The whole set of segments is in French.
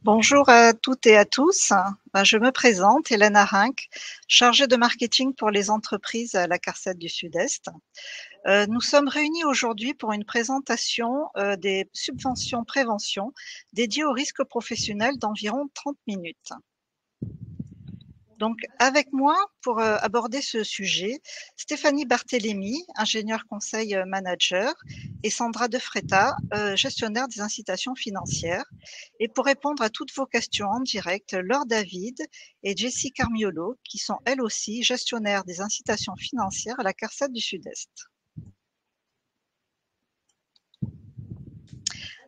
Bonjour à toutes et à tous. Je me présente, Hélène Arinck, chargée de marketing pour les entreprises à la CARSAT du Sud-Est. Nous sommes réunis aujourd'hui pour une présentation des subventions prévention dédiées aux risques professionnels d'environ 30 minutes. Donc, avec moi, pour aborder ce sujet, Stéphanie Barthélémy, ingénieure conseil manager, et Sandra De Fretta, gestionnaire des incitations financières. Et pour répondre à toutes vos questions en direct, Laure David et Jessie Carmiolo, qui sont elles aussi gestionnaires des incitations financières à la CARSAT du Sud-Est.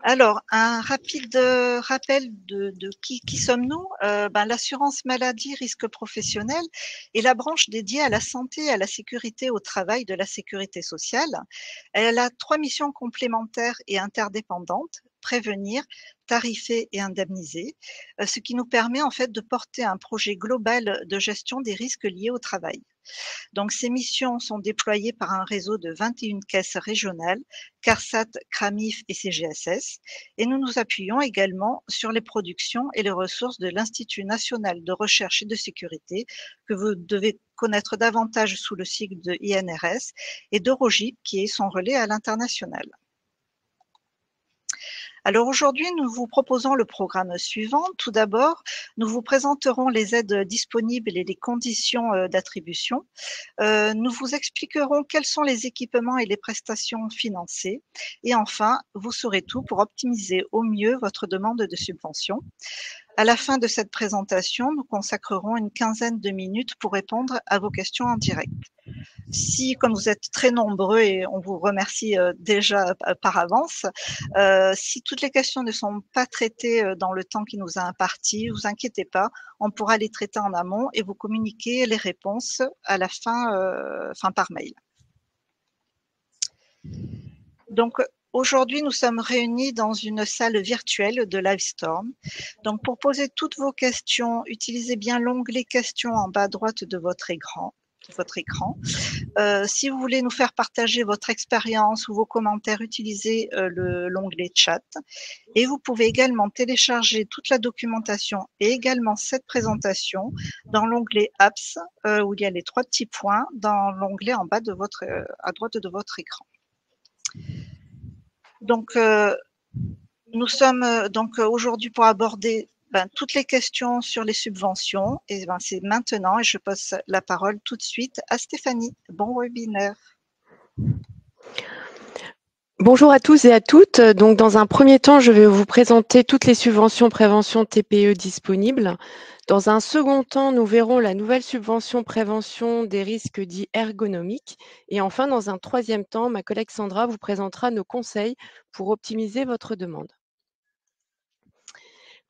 Alors, un rapide rappel de qui sommes-nous? L'assurance maladie risque professionnel est la branche dédiée à la santé et à la sécurité au travail de la sécurité sociale. Elle a 3 missions complémentaires et interdépendantes: prévenir, tarifer et indemniser, ce qui nous permet en fait de porter un projet global de gestion des risques liés au travail. Donc, ces missions sont déployées par un réseau de 21 caisses régionales, CARSAT, CRAMIF et CGSS, et nous nous appuyons également sur les productions et les ressources de l'Institut national de recherche et de sécurité, que vous devez connaître davantage sous le sigle de INRS, et d'Eurogip, qui est son relais à l'international. Alors aujourd'hui, nous vous proposons le programme suivant. Tout d'abord, nous vous présenterons les aides disponibles et les conditions d'attribution. Nous vous expliquerons quels sont les équipements et les prestations financées. Et enfin, vous saurez tout pour optimiser au mieux votre demande de subvention. À la fin de cette présentation, nous consacrerons une quinzaine de minutes pour répondre à vos questions en direct. Si, comme vous êtes très nombreux et on vous remercie déjà par avance, si toutes les questions ne sont pas traitées dans le temps qui nous a imparti, vous inquiétez pas, on pourra les traiter en amont et vous communiquer les réponses à la fin par mail. Donc, aujourd'hui, nous sommes réunis dans une salle virtuelle de Livestorm. Donc, pour poser toutes vos questions, utilisez bien l'onglet questions en bas à droite de votre écran. Si vous voulez nous faire partager votre expérience ou vos commentaires, utilisez l'onglet chat. Et vous pouvez également télécharger toute la documentation et également cette présentation dans l'onglet apps, où il y a les 3 petits points dans l'onglet en bas de à droite de votre écran. Donc, nous sommes aujourd'hui pour aborder toutes les questions sur les subventions, et c'est maintenant, et je passe la parole tout de suite à Stéphanie. Bon webinaire. Bonjour à tous et à toutes. Donc, dans un premier temps, je vais vous présenter toutes les subventions prévention TPE disponibles. Dans un second temps, nous verrons la nouvelle subvention prévention des risques dits ergonomiques. Et enfin, dans un troisième temps, ma collègue Sandra vous présentera nos conseils pour optimiser votre demande.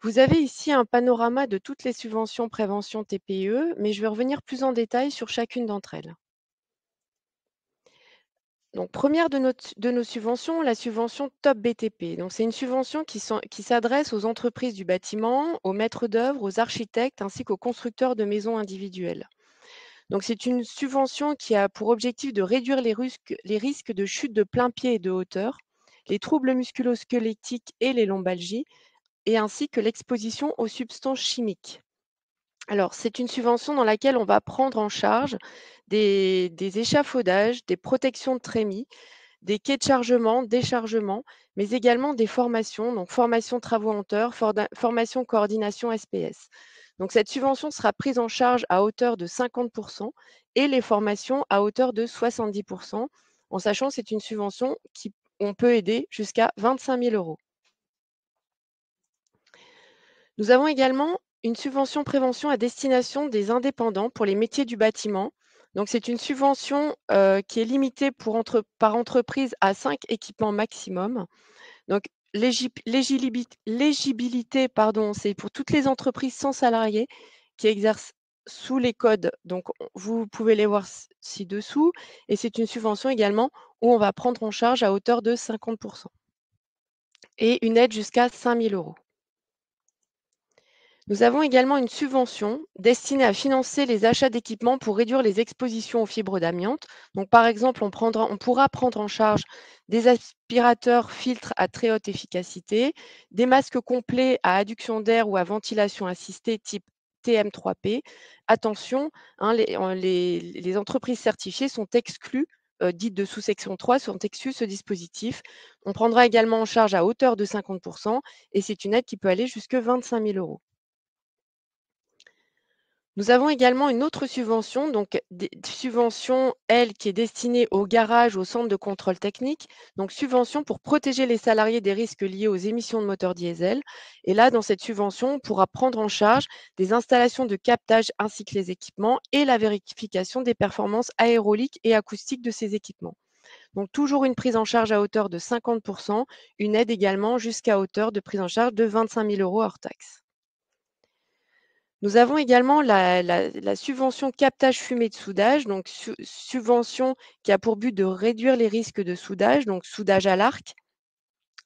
Vous avez ici un panorama de toutes les subventions prévention TPE, mais je vais revenir plus en détail sur chacune d'entre elles. Donc, première de nos subventions, la subvention Top BTP. Donc, c'est une subvention qui s'adresse aux entreprises du bâtiment, aux maîtres d'œuvre, aux architectes ainsi qu'aux constructeurs de maisons individuelles. Donc, c'est une subvention qui a pour objectif de réduire les risques de chute de plein pied et de hauteur, les troubles musculo-squelettiques et les lombalgies, et ainsi que l'exposition aux substances chimiques. Alors, c'est une subvention dans laquelle on va prendre en charge des échafaudages, des protections de trémies, des quais de chargement, déchargement, mais également des formations, donc formation travaux en hauteur, formation coordination SPS. Donc cette subvention sera prise en charge à hauteur de 50% et les formations à hauteur de 70%, en sachant que c'est une subvention on peut aider jusqu'à 25 000 €. Nous avons également une subvention prévention à destination des indépendants pour les métiers du bâtiment. Donc, c'est une subvention qui est limitée par entreprise à 5 équipements maximum. Donc, l'éligibilité, c'est pour toutes les entreprises sans salariés qui exercent sous les codes. Donc, vous pouvez les voir ci-dessous. Et c'est une subvention également où on va prendre en charge à hauteur de 50% et une aide jusqu'à 5 000 €. Nous avons également une subvention destinée à financer les achats d'équipements pour réduire les expositions aux fibres d'amiante. Donc, par exemple, on pourra prendre en charge des aspirateurs filtres à très haute efficacité, des masques complets à adduction d'air ou à ventilation assistée type TM3P. Attention, hein, les entreprises certifiées sont exclues, dites de sous-section 3, sont exclues ce dispositif. On prendra également en charge à hauteur de 50% et c'est une aide qui peut aller jusque 25 000 euros. Nous avons également une autre subvention, donc des subvention, elle, qui est destinée aux garages, aux centres de contrôle technique. Donc, subvention pour protéger les salariés des risques liés aux émissions de moteurs diesel. Et là, dans cette subvention, on pourra prendre en charge des installations de captage ainsi que les équipements et la vérification des performances aéroliques et acoustiques de ces équipements. Donc, toujours une prise en charge à hauteur de 50%, une aide également jusqu'à hauteur de prise en charge de 25 000 euros hors taxe. Nous avons également la subvention captage fumée de soudage, donc subvention qui a pour but de réduire les risques de soudage, donc soudage à l'arc,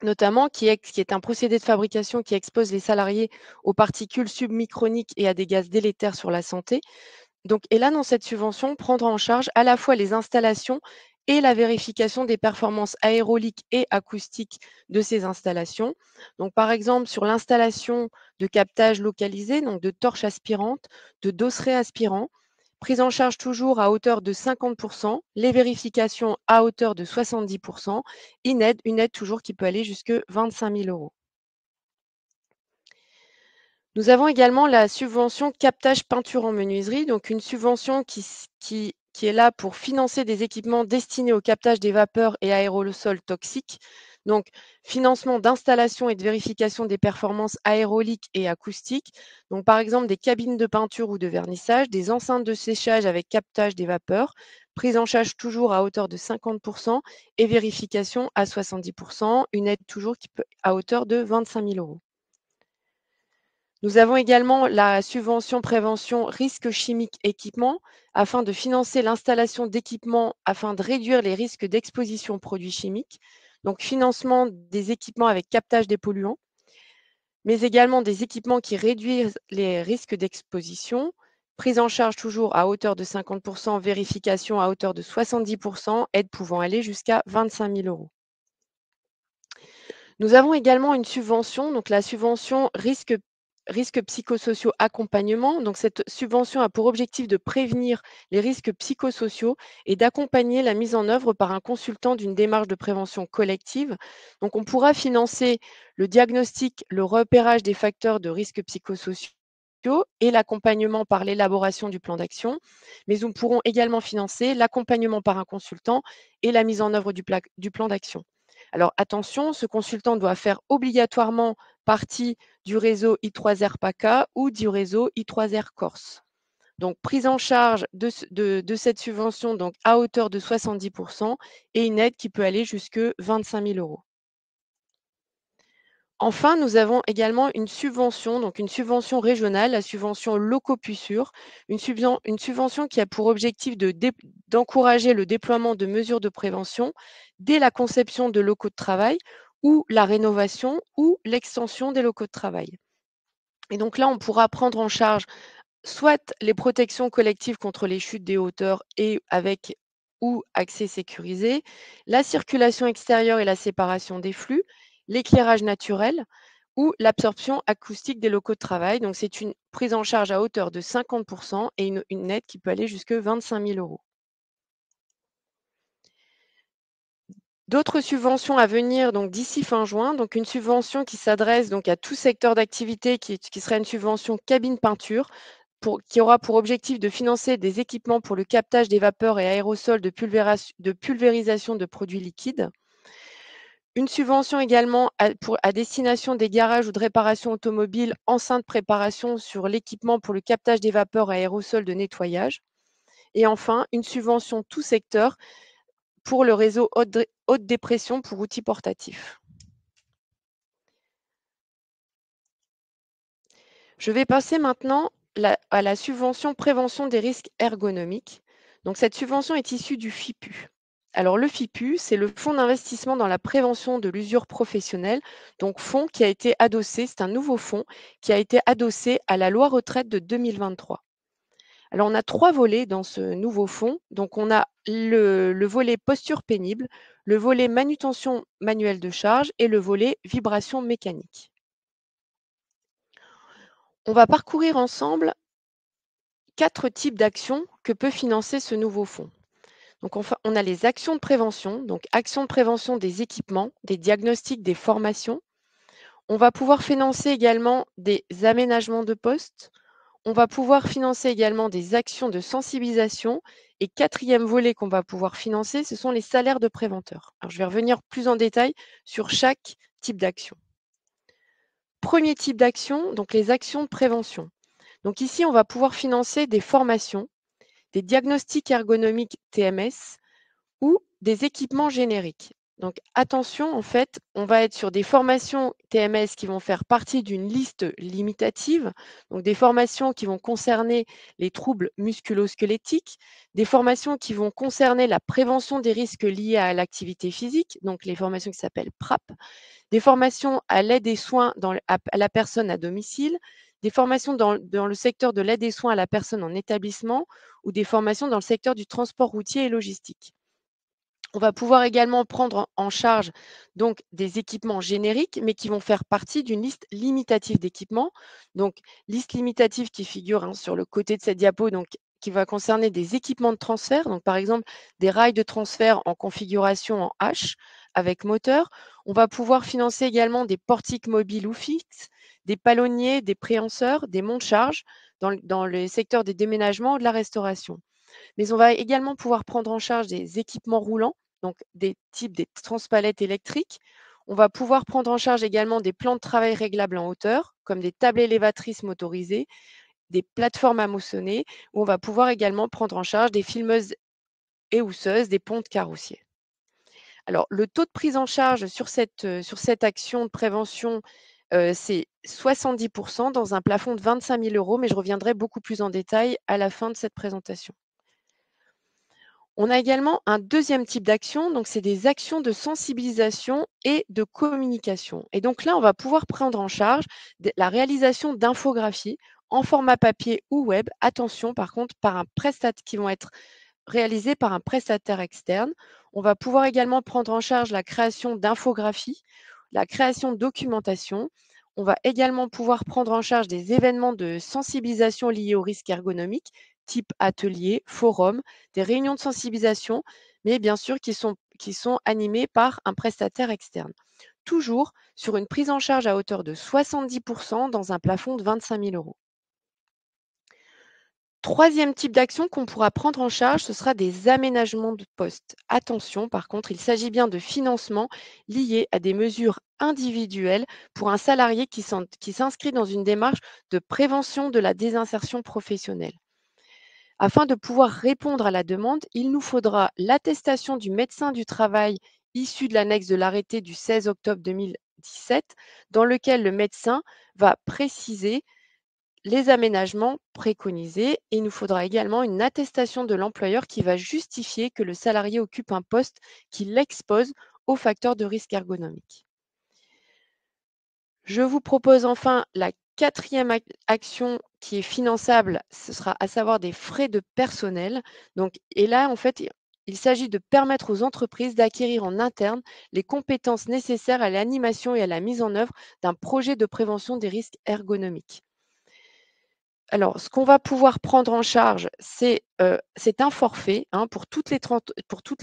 notamment qui est un procédé de fabrication qui expose les salariés aux particules submicroniques et à des gaz délétères sur la santé. Donc, et là, dans cette subvention, prendre en charge à la fois les installations et la vérification des performances aéroliques et acoustiques de ces installations. Donc, par exemple, sur l'installation de captage localisé, donc de torches aspirantes, de dosseret aspirants, prise en charge toujours à hauteur de 50%, les vérifications à hauteur de 70%, une aide toujours qui peut aller jusque 25 000 euros. Nous avons également la subvention captage peinture en menuiserie, donc une subvention qui est là pour financer des équipements destinés au captage des vapeurs et aérosols toxiques. Donc, financement d'installation et de vérification des performances aéroliques et acoustiques. Donc, par exemple, des cabines de peinture ou de vernissage, des enceintes de séchage avec captage des vapeurs, prise en charge toujours à hauteur de 50% et vérification à 70%, une aide toujours à hauteur de 25 000 euros. Nous avons également la subvention prévention risques chimiques équipements afin de financer l'installation d'équipements afin de réduire les risques d'exposition aux produits chimiques. Donc, financement des équipements avec captage des polluants, mais également des équipements qui réduisent les risques d'exposition. Prise en charge toujours à hauteur de 50%, vérification à hauteur de 70%, aide pouvant aller jusqu'à 25 000 euros. Nous avons également une subvention, donc la subvention risques psychosociaux accompagnement. Donc cette subvention a pour objectif de prévenir les risques psychosociaux et d'accompagner la mise en œuvre par un consultant d'une démarche de prévention collective. Donc on pourra financer le diagnostic, le repérage des facteurs de risques psychosociaux et l'accompagnement par l'élaboration du plan d'action, mais nous pourrons également financer l'accompagnement par un consultant et la mise en œuvre du plan d'action. Alors attention, ce consultant doit faire obligatoirement partie du réseau I3R PACA ou du réseau I3R Corse. Donc prise en charge de cette subvention donc, à hauteur de 70% et une aide qui peut aller jusque 25 000 euros. Enfin, nous avons également une subvention, donc une subvention régionale, la subvention Locopussure, une subvention qui a pour objectif d'encourager le déploiement de mesures de prévention dès la conception de locaux de travail ou la rénovation ou l'extension des locaux de travail. Et donc là, on pourra prendre en charge soit les protections collectives contre les chutes des hauteurs et avec ou accès sécurisé, la circulation extérieure et la séparation des flux, l'éclairage naturel ou l'absorption acoustique des locaux de travail. Donc, c'est une prise en charge à hauteur de 50% et une aide qui peut aller jusque 25 000 euros. D'autres subventions à venir donc d'ici fin juin, donc une subvention qui s'adresse donc à tout secteur d'activité qui serait une subvention cabine peinture qui aura pour objectif de financer des équipements pour le captage des vapeurs et aérosols de pulvérisation de produits liquides. Une subvention également à destination des garages ou de réparation automobile, enceinte préparation sur l'équipement pour le captage des vapeurs et aérosols de nettoyage. Et enfin, une subvention tout secteur pour le réseau haute dépression pour outils portatifs. Je vais passer maintenant à la subvention prévention des risques ergonomiques. Donc, cette subvention est issue du FIPU. Alors le FIPU, c'est le fonds d'investissement dans la prévention de l'usure professionnelle, donc fonds qui a été adossé, c'est un nouveau fonds qui a été adossé à la loi retraite de 2023. Alors on a 3 volets dans ce nouveau fonds. Donc on a le volet posture pénible, le volet manutention manuelle de charge et le volet vibration mécanique. On va parcourir ensemble 4 types d'actions que peut financer ce nouveau fonds. Donc on a les actions de prévention, donc actions de prévention des équipements, des diagnostics, des formations. On va pouvoir financer également des aménagements de postes. On va pouvoir financer également des actions de sensibilisation. Et quatrième volet qu'on va pouvoir financer, ce sont les salaires de préventeurs. Alors, je vais revenir plus en détail sur chaque type d'action. Premier type d'action, donc les actions de prévention. Donc ici, on va pouvoir financer des formations, des diagnostics ergonomiques TMS ou des équipements génériques. Donc attention, en fait, on va être sur des formations TMS qui vont faire partie d'une liste limitative, donc des formations qui vont concerner les troubles musculo-squelettiques, des formations qui vont concerner la prévention des risques liés à l'activité physique, donc les formations qui s'appellent PRAP, des formations à l'aide et soins à la personne à domicile, des formations dans le secteur de l'aide et soins à la personne en établissement ou des formations dans le secteur du transport routier et logistique. On va pouvoir également prendre en charge donc des équipements génériques, mais qui vont faire partie d'une liste limitative d'équipements. Donc, liste limitative qui figure sur le côté de cette diapo, donc qui va concerner des équipements de transfert, donc par exemple des rails de transfert en configuration en H avec moteur. On va pouvoir financer également des portiques mobiles ou fixes, des palonniers, des préhenseurs, des monte-charges dans le secteur des déménagements ou de la restauration. Mais on va également pouvoir prendre en charge des équipements roulants, donc des types des transpalettes électriques. On va pouvoir prendre en charge également des plans de travail réglables en hauteur, comme des tables élévatrices motorisées, des plateformes à moissonner, où on va pouvoir également prendre en charge des filmeuses et housseuses, des pontes carrossiers. Alors, le taux de prise en charge sur cette action de prévention, c'est 70% dans un plafond de 25 000 euros, mais je reviendrai beaucoup plus en détail à la fin de cette présentation. On a également un deuxième type d'action, donc c'est des actions de sensibilisation et de communication. Et donc là, on va pouvoir prendre en charge la réalisation d'infographies en format papier ou web. Attention, par contre, qui vont être réalisées par un prestataire externe. On va pouvoir également prendre en charge la création d'infographies, la création de documentation. On va également pouvoir prendre en charge des événements de sensibilisation liés aux risques ergonomiques, type atelier, forum, des réunions de sensibilisation, mais bien sûr qui sont animées par un prestataire externe. Toujours sur une prise en charge à hauteur de 70% dans un plafond de 25 000 euros. Troisième type d'action qu'on pourra prendre en charge, ce sera des aménagements de poste. Attention, par contre, il s'agit bien de financements liés à des mesures individuelles pour un salarié qui s'inscrit dans une démarche de prévention de la désinsertion professionnelle. Afin de pouvoir répondre à la demande, il nous faudra l'attestation du médecin du travail issue de l'annexe de l'arrêté du 16 octobre 2017, dans lequel le médecin va préciser les aménagements préconisés. Et il nous faudra également une attestation de l'employeur qui va justifier que le salarié occupe un poste qui l'expose aux facteurs de risque ergonomique. Je vous propose enfin la quatrième action qui est finançable, ce sera à savoir des frais de personnel. Donc, et là, en fait, il s'agit de permettre aux entreprises d'acquérir en interne les compétences nécessaires à l'animation et à la mise en œuvre d'un projet de prévention des risques ergonomiques. Alors, ce qu'on va pouvoir prendre en charge, c'est un forfait pour toutes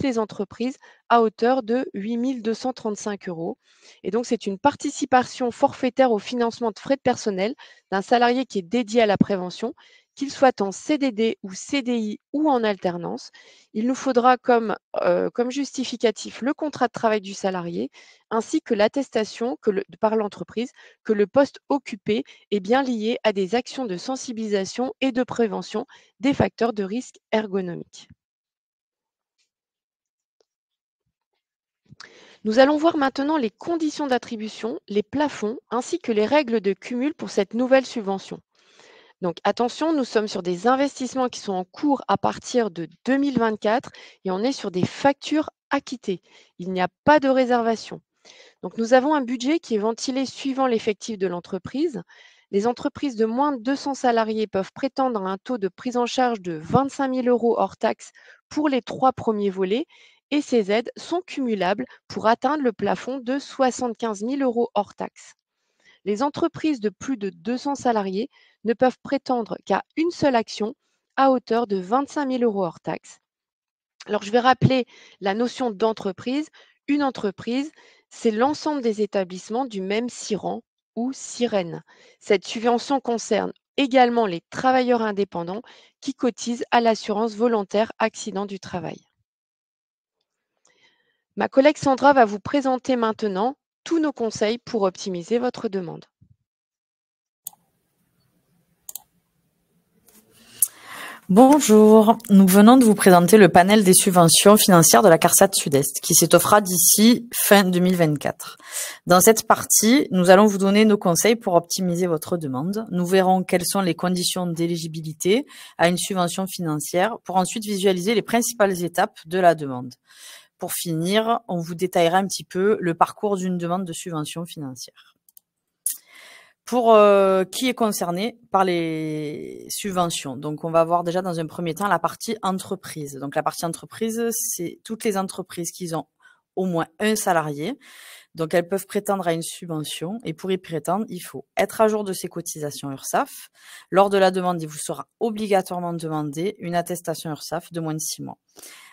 les entreprises à hauteur de 8 235 € et donc c'est une participation forfaitaire au financement de frais de personnel d'un salarié qui est dédié à la prévention, qu'il soit en CDD ou CDI ou en alternance. Il nous faudra comme justificatif le contrat de travail du salarié ainsi que l'attestation par l'entreprise que le poste occupé est bien lié à des actions de sensibilisation et de prévention des facteurs de risque ergonomiques. Nous allons voir maintenant les conditions d'attribution, les plafonds ainsi que les règles de cumul pour cette nouvelle subvention. Donc attention, nous sommes sur des investissements qui sont en cours à partir de 2024 et on est sur des factures acquittés. Il n'y a pas de réservation. Donc, nous avons un budget qui est ventilé suivant l'effectif de l'entreprise. Les entreprises de moins de 200 salariés peuvent prétendre à un taux de prise en charge de 25 000 € hors taxes pour les 3 premiers volets et ces aides sont cumulables pour atteindre le plafond de 75 000 € hors taxes. Les entreprises de plus de 200 salariés ne peuvent prétendre qu'à une seule action à hauteur de 25 000 € hors taxes. Alors, je vais rappeler la notion d'entreprise. Une entreprise, c'est l'ensemble des établissements du même CIRAN ou sirène. Cette subvention concerne également les travailleurs indépendants qui cotisent à l'assurance volontaire accident du travail. Ma collègue Sandra va vous présenter maintenant tous nos conseils pour optimiser votre demande. Bonjour, nous venons de vous présenter le panel des subventions financières de la CARSAT Sud-Est qui s'étoffera d'ici fin 2024. Dans cette partie, nous allons vous donner nos conseils pour optimiser votre demande. Nous verrons quelles sont les conditions d'éligibilité à une subvention financière pour ensuite visualiser les principales étapes de la demande. Pour finir, on vous détaillera un petit peu le parcours d'une demande de subvention financière. Pour qui est concerné par les subventions. Donc, on va voir déjà dans un premier temps la partie entreprise. Donc, la partie entreprise, c'est toutes les entreprises qui ont au moins un salarié. Donc, elles peuvent prétendre à une subvention et pour y prétendre, il faut être à jour de ses cotisations URSSAF. Lors de la demande, il vous sera obligatoirement demandé une attestation URSSAF de moins de 6 mois.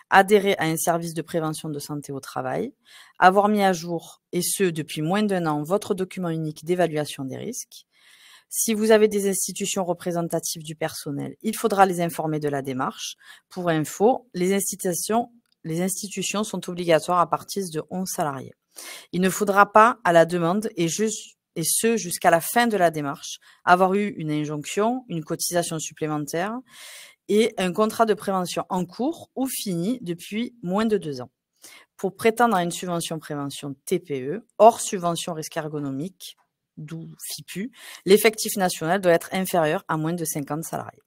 Adhérer à un service de prévention de santé au travail, avoir mis à jour, et ce depuis moins d'1 an, votre document unique d'évaluation des risques. Si vous avez des institutions représentatives du personnel, il faudra les informer de la démarche. Pour info, les institutions sont obligatoires à partir de 11 salariés. Il ne faudra pas, à la demande, et ce jusqu'à la fin de la démarche, avoir eu une injonction, une cotisation supplémentaire, et un contrat de prévention en cours ou fini depuis moins de 2 ans. Pour prétendre à une subvention prévention TPE, hors subvention risque ergonomique, d'où FIPU, l'effectif national doit être inférieur à moins de 50 salariés.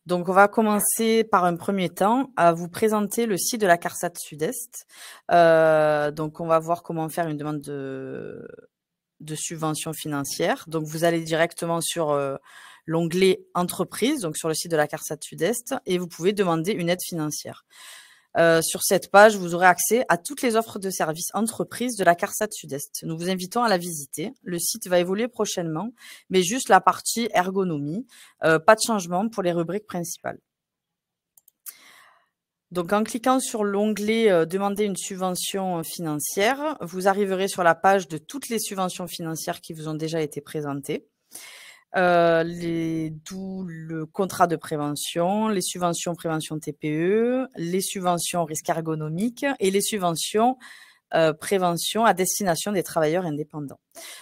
Donc, on va commencer par un premier temps à vous présenter le site de la CARSAT Sud-Est. Donc, on va voir comment faire une demande de subvention financière. Donc, vous allez directement sur l'onglet entreprise, donc sur le site de la CARSAT Sud-Est, et vous pouvez demander une aide financière. Sur cette page, vous aurez accès à toutes les offres de services entreprises de la CARSAT Sud-Est. Nous vous invitons à la visiter. Le site va évoluer prochainement, mais juste la partie ergonomie, pas de changement pour les rubriques principales. Donc, en cliquant sur l'onglet demander une subvention financière, vous arriverez sur la page de toutes les subventions financières qui vous ont déjà été présentées. D'où le contrat de prévention, les subventions prévention TPE, les subventions risque ergonomique et les subventions prévention à destination des travailleurs indépendants.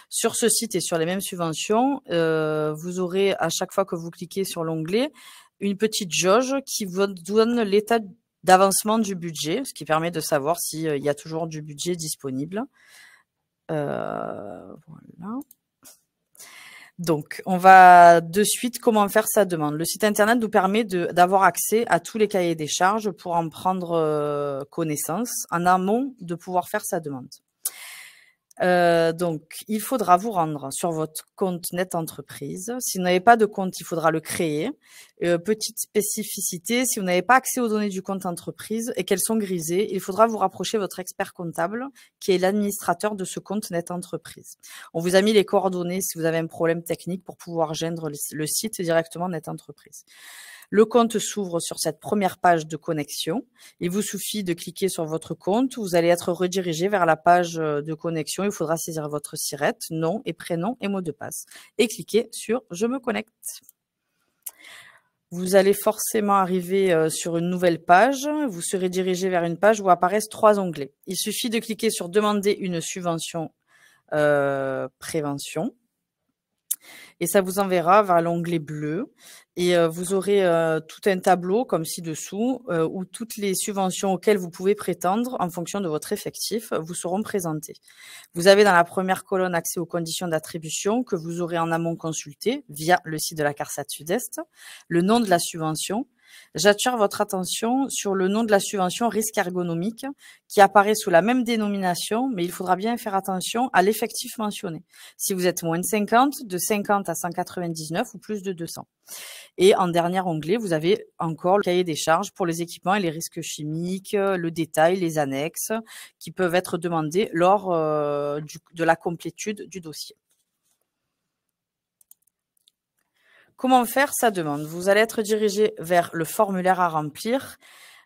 Sur ce site et sur les mêmes subventions, vous aurez à chaque fois que vous cliquez sur l'onglet une petite jauge qui vous donne l'état d'avancement du budget, ce qui permet de savoir s'il y a toujours du budget disponible. Voilà. Donc, on va de suite comment faire sa demande. Le site internet nous permet d'avoir accès à tous les cahiers des charges pour en prendre connaissance en amont de pouvoir faire sa demande. Donc, il faudra vous rendre sur votre compte Net Entreprise. Si vous n'avez pas de compte, il faudra le créer. Petite spécificité, si vous n'avez pas accès aux données du compte entreprise et qu'elles sont grisées, il faudra vous rapprocher votre expert comptable qui est l'administrateur de ce compte Net Entreprise. On vous a mis les coordonnées si vous avez un problème technique pour pouvoir joindre le site directement Net Entreprise. Le compte s'ouvre sur cette première page de connexion. Il vous suffit de cliquer sur votre compte. Vous allez être redirigé vers la page de connexion. Il faudra saisir votre SIRET, nom et prénom et mot de passe. Et cliquer sur « Je me connecte ». Vous allez forcément arriver sur une nouvelle page. Vous serez dirigé vers une page où apparaissent 3 onglets. Il suffit de cliquer sur « Demander une subvention prévention ». Et ça vous enverra vers l'onglet bleu. Et vous aurez tout un tableau comme ci-dessous où toutes les subventions auxquelles vous pouvez prétendre en fonction de votre effectif vous seront présentées. Vous avez dans la première colonne accès aux conditions d'attribution que vous aurez en amont consultées via le site de la CARSAT Sud-Est, le nom de la subvention, J'attire votre attention sur le nom de la subvention risque ergonomique qui apparaît sous la même dénomination, mais il faudra bien faire attention à l'effectif mentionné. Si vous êtes moins de 50, de 50 à 199 ou plus de 200. Et en dernier onglet, vous avez encore le cahier des charges pour les équipements et les risques chimiques, le détail, les annexes qui peuvent être demandés lors de la complétude du dossier. Comment faire sa demande? Vous allez être dirigé vers le formulaire à remplir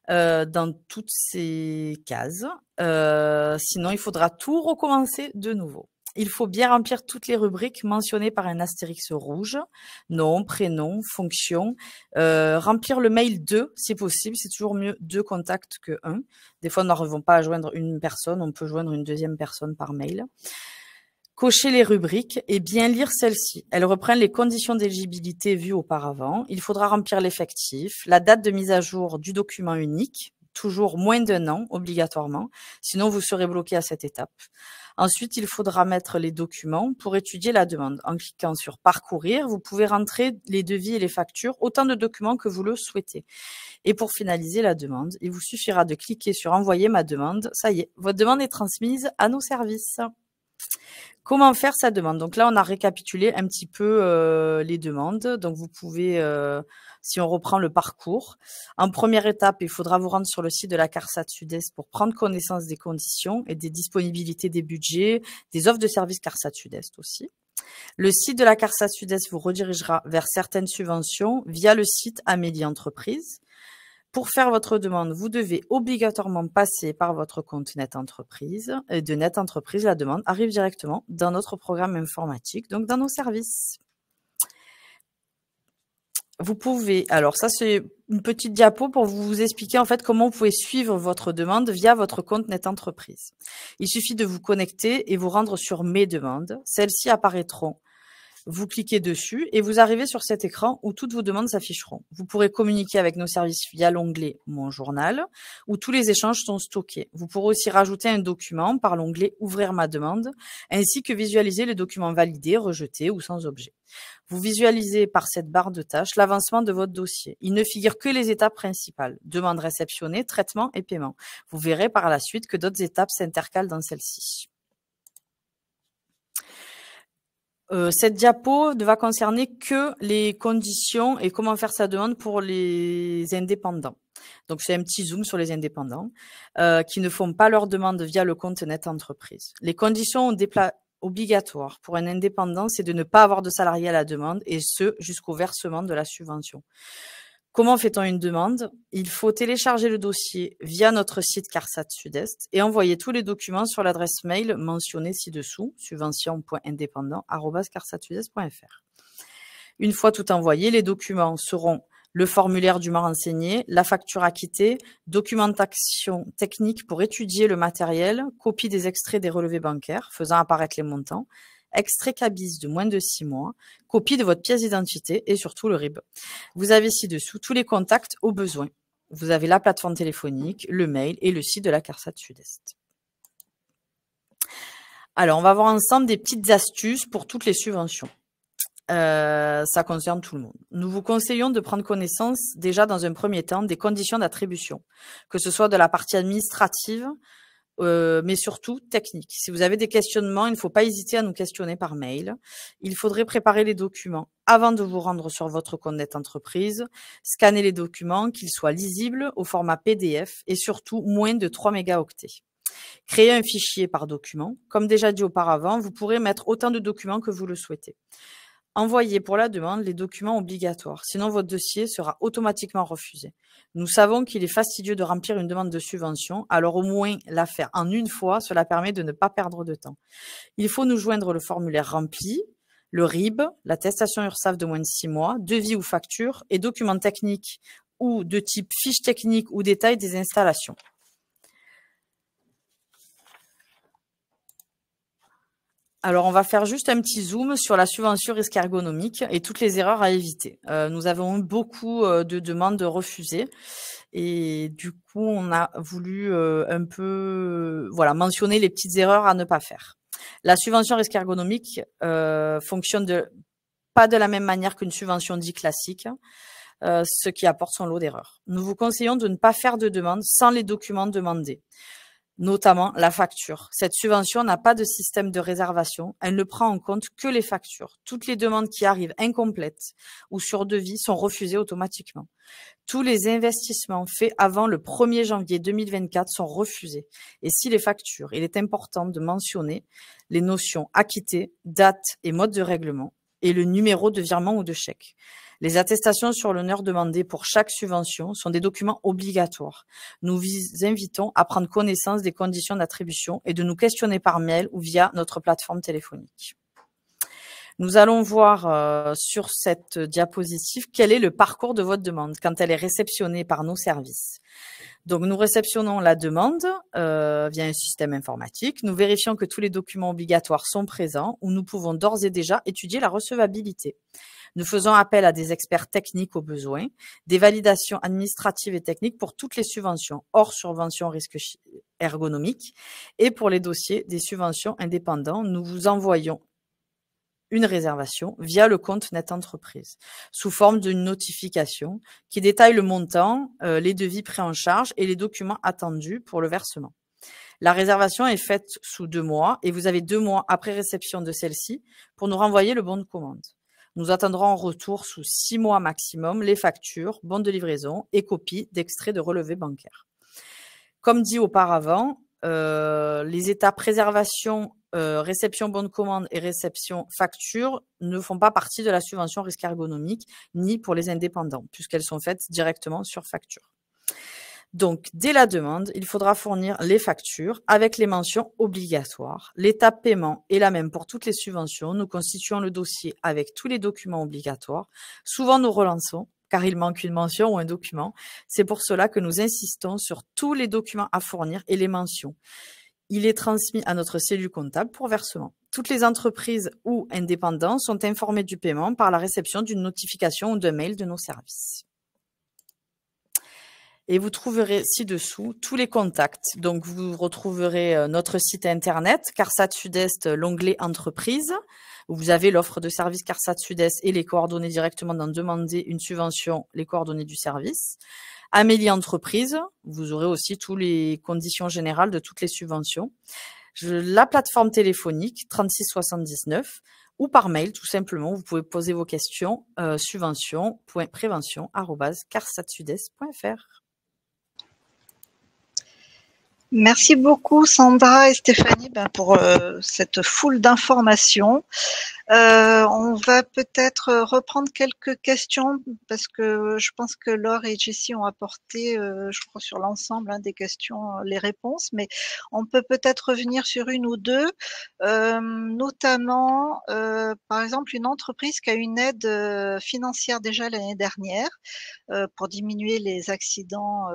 dans toutes ces cases. Sinon, il faudra tout recommencer de nouveau. Il faut bien remplir toutes les rubriques mentionnées par un astérix rouge, nom, prénom, fonction. Remplir le mail de, si possible, c'est toujours mieux 2 contacts que 1. Des fois, nous n'arrivons pas à joindre une personne, on peut joindre une deuxième personne par mail. Cocher les rubriques et bien lire celles-ci. Elles reprennent les conditions d'éligibilité vues auparavant. Il faudra remplir l'effectif, la date de mise à jour du document unique, toujours moins d'1 an obligatoirement, sinon vous serez bloqué à cette étape. Ensuite, il faudra mettre les documents pour étudier la demande. En cliquant sur parcourir, vous pouvez rentrer les devis et les factures, autant de documents que vous le souhaitez. Et pour finaliser la demande, il vous suffira de cliquer sur envoyer ma demande. Ça y est, votre demande est transmise à nos services. Comment faire sa demande? Donc là, on a récapitulé un petit peu les demandes. Donc vous pouvez, si on reprend le parcours, en première étape, il faudra vous rendre sur le site de la CARSAT Sud-Est pour prendre connaissance des conditions et des disponibilités des budgets, des offres de services CARSAT Sud-Est aussi. Le site de la CARSAT Sud-Est vous redirigera vers certaines subventions via le site Amélie Entreprise. Pour faire votre demande, vous devez obligatoirement passer par votre compte Net Entreprise. Et de Net Entreprise, la demande arrive directement dans notre programme informatique, donc dans nos services. Vous pouvez, alors ça c'est une petite diapo pour vous expliquer en fait comment vous pouvez suivre votre demande via votre compte Net Entreprise. Il suffit de vous connecter et vous rendre sur Mes demandes. Celles-ci apparaîtront. Vous cliquez dessus et vous arrivez sur cet écran où toutes vos demandes s'afficheront. Vous pourrez communiquer avec nos services via l'onglet Mon journal où tous les échanges sont stockés. Vous pourrez aussi rajouter un document par l'onglet Ouvrir ma demande ainsi que visualiser les documents validés, rejetés ou sans objet. Vous visualisez par cette barre de tâches l'avancement de votre dossier. Il ne figure que les étapes principales, demande réceptionnée, traitement et paiement. Vous verrez par la suite que d'autres étapes s'intercalent dans celle-ci. Cette diapo ne va concerner que les conditions et comment faire sa demande pour les indépendants. Donc, c'est un petit zoom sur les indépendants qui ne font pas leur demande via le compte Net Entreprise. Les conditions obligatoires pour un indépendant, c'est de ne pas avoir de salarié à la demande et ce, jusqu'au versement de la subvention. Comment fait-on une demande? Il faut télécharger le dossier via notre site CARSAT Sud-Est et envoyer tous les documents sur l'adresse mail mentionnée ci-dessous, subvention.indépendant@carsatsudest.fr. Une fois tout envoyé, les documents seront le formulaire dûment renseigné, la facture acquittée, documentation technique pour étudier le matériel, copie des extraits des relevés bancaires faisant apparaître les montants, extrait CABIS de moins de 6 mois, copie de votre pièce d'identité et surtout le RIB. Vous avez ci-dessous tous les contacts au besoin. Vous avez la plateforme téléphonique, le mail et le site de la CARSAT Sud-Est. Alors, on va voir ensemble des petites astuces pour toutes les subventions. Ça concerne tout le monde. Nous vous conseillons de prendre connaissance déjà dans un premier temps des conditions d'attribution, que ce soit de la partie administrative, mais surtout technique. Si vous avez des questionnements, il ne faut pas hésiter à nous questionner par mail. Il faudrait préparer les documents avant de vous rendre sur votre compte Net Entreprise, scanner les documents, qu'ils soient lisibles au format PDF et surtout moins de 3 mégaoctets. Créer un fichier par document. Comme déjà dit auparavant, vous pourrez mettre autant de documents que vous le souhaitez. Envoyez pour la demande les documents obligatoires, sinon votre dossier sera automatiquement refusé. Nous savons qu'il est fastidieux de remplir une demande de subvention, alors au moins la faire en une fois, cela permet de ne pas perdre de temps. Il faut nous joindre le formulaire rempli, le RIB, l'attestation URSSAF de moins de 6 mois, devis ou facture et documents techniques ou de type fiche technique ou détail des installations. Alors, on va faire juste un petit zoom sur la subvention risque ergonomique et toutes les erreurs à éviter. Nous avons eu beaucoup de demandes refusées et du coup, on a voulu un peu mentionner les petites erreurs à ne pas faire. La subvention risque ergonomique fonctionne pas de la même manière qu'une subvention dite classique. ce qui apporte son lot d'erreurs. Nous vous conseillons de ne pas faire de demande sans les documents demandés, notamment la facture. Cette subvention n'a pas de système de réservation, elle ne prend en compte que les factures. Toutes les demandes qui arrivent incomplètes ou sur devis sont refusées automatiquement. Tous les investissements faits avant le 1er janvier 2024 sont refusés. Et si les factures, il est important de mentionner les notions acquittées, date et mode de règlement et le numéro de virement ou de chèque. Les attestations sur l'honneur demandées pour chaque subvention sont des documents obligatoires. Nous vous invitons à prendre connaissance des conditions d'attribution et de nous questionner par mail ou via notre plateforme téléphonique. Nous allons voir sur cette diapositive quel est le parcours de votre demande quand elle est réceptionnée par nos services. Donc, nous réceptionnons la demande via un système informatique. Nous vérifions que tous les documents obligatoires sont présents ou nous pouvons d'ores et déjà étudier la recevabilité. Nous faisons appel à des experts techniques au besoin, des validations administratives et techniques pour toutes les subventions, hors subventions risque ergonomique, et pour les dossiers des subventions indépendants, nous vous envoyons une réservation via le compte Net Entreprise, sous forme d'une notification qui détaille le montant, les devis pris en charge et les documents attendus pour le versement. La réservation est faite sous 2 mois et vous avez 2 mois après réception de celle-ci pour nous renvoyer le bon de commande. Nous attendrons en retour sous 6 mois maximum les factures, bons de livraison et copies d'extraits de relevés bancaires. Comme dit auparavant, les étapes réservation, réception bon de commande et réception facture ne font pas partie de la subvention risque ergonomique ni pour les indépendants puisqu'elles sont faites directement sur facture. Donc, dès la demande, il faudra fournir les factures avec les mentions obligatoires. L'étape paiement est la même pour toutes les subventions. Nous constituons le dossier avec tous les documents obligatoires. Souvent, nous relançons car il manque une mention ou un document. C'est pour cela que nous insistons sur tous les documents à fournir et les mentions. Il est transmis à notre cellule comptable pour versement. Toutes les entreprises ou indépendants sont informés du paiement par la réception d'une notification ou d'un mail de nos services. Et vous trouverez ci-dessous tous les contacts. Donc, vous retrouverez notre site internet, CARSAT Sud-Est, l'onglet Entreprise, où vous avez l'offre de service CARSAT Sud-Est et les coordonnées directement dans Demander une subvention, les coordonnées du service. Amélie Entreprise, vous aurez aussi toutes les conditions générales de toutes les subventions. La plateforme téléphonique 3679 ou par mail, tout simplement, vous pouvez poser vos questions subvention.prévention@carsatsudest.fr. Merci beaucoup Sandra et Stéphanie pour cette foule d'informations. On va peut-être reprendre quelques questions parce que je pense que Laure et Jessie ont apporté, je crois, sur l'ensemble des questions, les réponses, mais on peut peut-être revenir sur une ou deux, notamment, par exemple, une entreprise qui a une aide financière déjà l'année dernière pour diminuer les accidents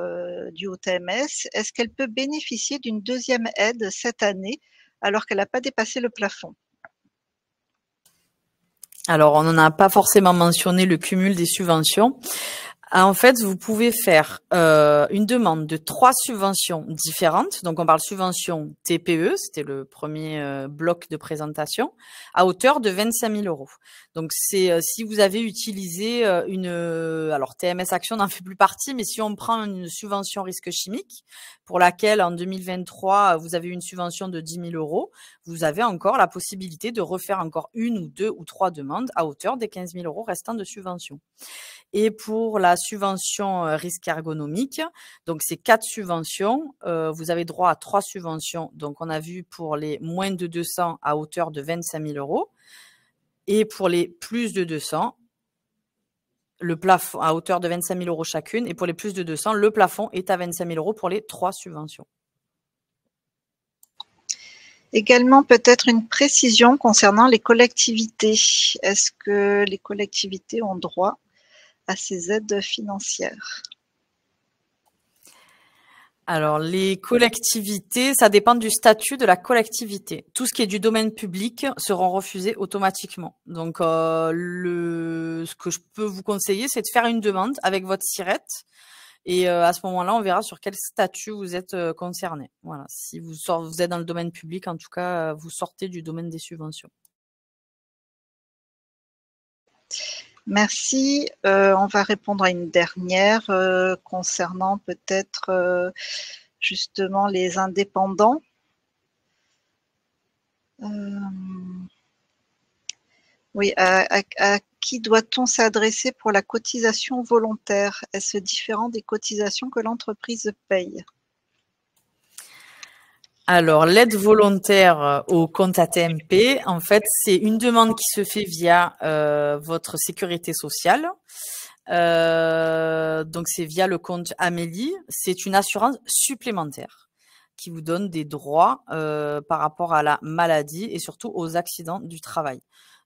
dus au TMS. Est-ce qu'elle peut bénéficier d'une deuxième aide cette année alors qu'elle n'a pas dépassé le plafond ? Alors, on n'en a pas forcément mentionné le cumul des subventions. En fait, vous pouvez faire une demande de 3 subventions différentes. Donc, on parle subvention TPE, c'était le premier bloc de présentation, à hauteur de 25 000 €. Donc, c'est si vous avez utilisé alors TMS Action n'en fait plus partie, mais si on prend une subvention risque chimique, pour laquelle en 2023, vous avez une subvention de 10 000 €, vous avez encore la possibilité de refaire encore 1 ou 2 ou 3 demandes à hauteur des 15 000 € restants de subvention. Et pour la subvention risque ergonomique, donc c'est 4 subventions. Vous avez droit à 3 subventions. Donc, on a vu pour les moins de 200 à hauteur de 25 000 €. Et pour les plus de 200, le plafond à hauteur de 25 000 € chacune. Et pour les plus de 200, le plafond est à 25 000 € pour les 3 subventions. Également, peut-être une précision concernant les collectivités. Est-ce que les collectivités ont droit à ces aides financières? Alors, les collectivités, ça dépend du statut de la collectivité. Tout ce qui est du domaine public seront refusés automatiquement. Donc, ce que je peux vous conseiller, c'est de faire une demande avec votre SIRET. Et à ce moment-là, on verra sur quel statut vous êtes concerné. Voilà. Si vous êtes dans le domaine public, en tout cas, vous sortez du domaine des subventions. Merci. On va répondre à une dernière concernant peut-être justement les indépendants. Oui, à qui doit-on s'adresser pour la cotisation volontaire? Est-ce différent des cotisations que l'entreprise paye? Alors, l'aide volontaire au compte AT-MP, en fait, c'est une demande qui se fait via votre sécurité sociale. Donc, c'est via le compte Amélie. C'est une assurance supplémentaire qui vous donne des droits par rapport à la maladie et surtout aux accidents du travail.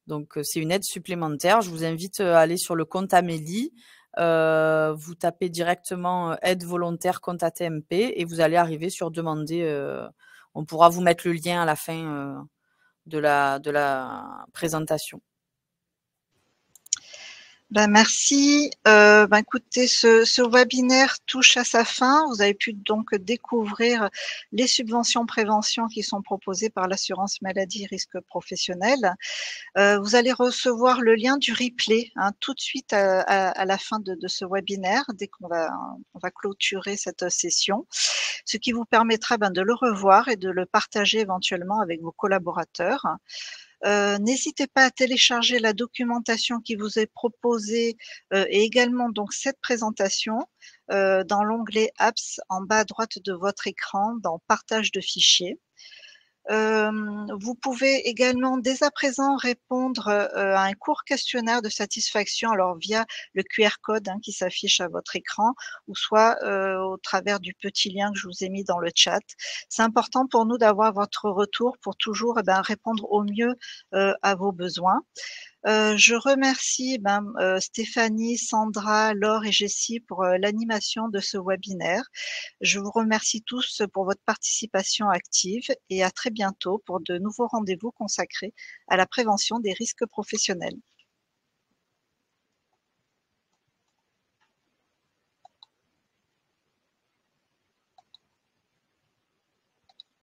Donc, c'est une aide supplémentaire. Je vous invite à aller sur le compte Amélie. Vous tapez directement aide volontaire compte AT-MP et vous allez arriver sur demander. On pourra vous mettre le lien à la fin de la présentation. Ben merci. Écoutez, ce webinaire touche à sa fin. Vous avez pu donc découvrir les subventions prévention qui sont proposées par l'assurance maladie risque professionnel. Vous allez recevoir le lien du replay tout de suite à la fin de ce webinaire, dès qu'on va clôturer cette session, ce qui vous permettra de le revoir et de le partager éventuellement avec vos collaborateurs. N'hésitez pas à télécharger la documentation qui vous est proposée et également donc cette présentation dans l'onglet Apps en bas à droite de votre écran dans Partage de fichiers. Vous pouvez également dès à présent répondre à un court questionnaire de satisfaction, alors via le QR code qui s'affiche à votre écran ou soit au travers du petit lien que je vous ai mis dans le chat. C'est important pour nous d'avoir votre retour pour toujours répondre au mieux à vos besoins. Je remercie Stéphanie, Sandra, Laure et Jessie pour l'animation de ce webinaire. Je vous remercie tous pour votre participation active et à très bientôt pour de nouveaux rendez-vous consacrés à la prévention des risques professionnels.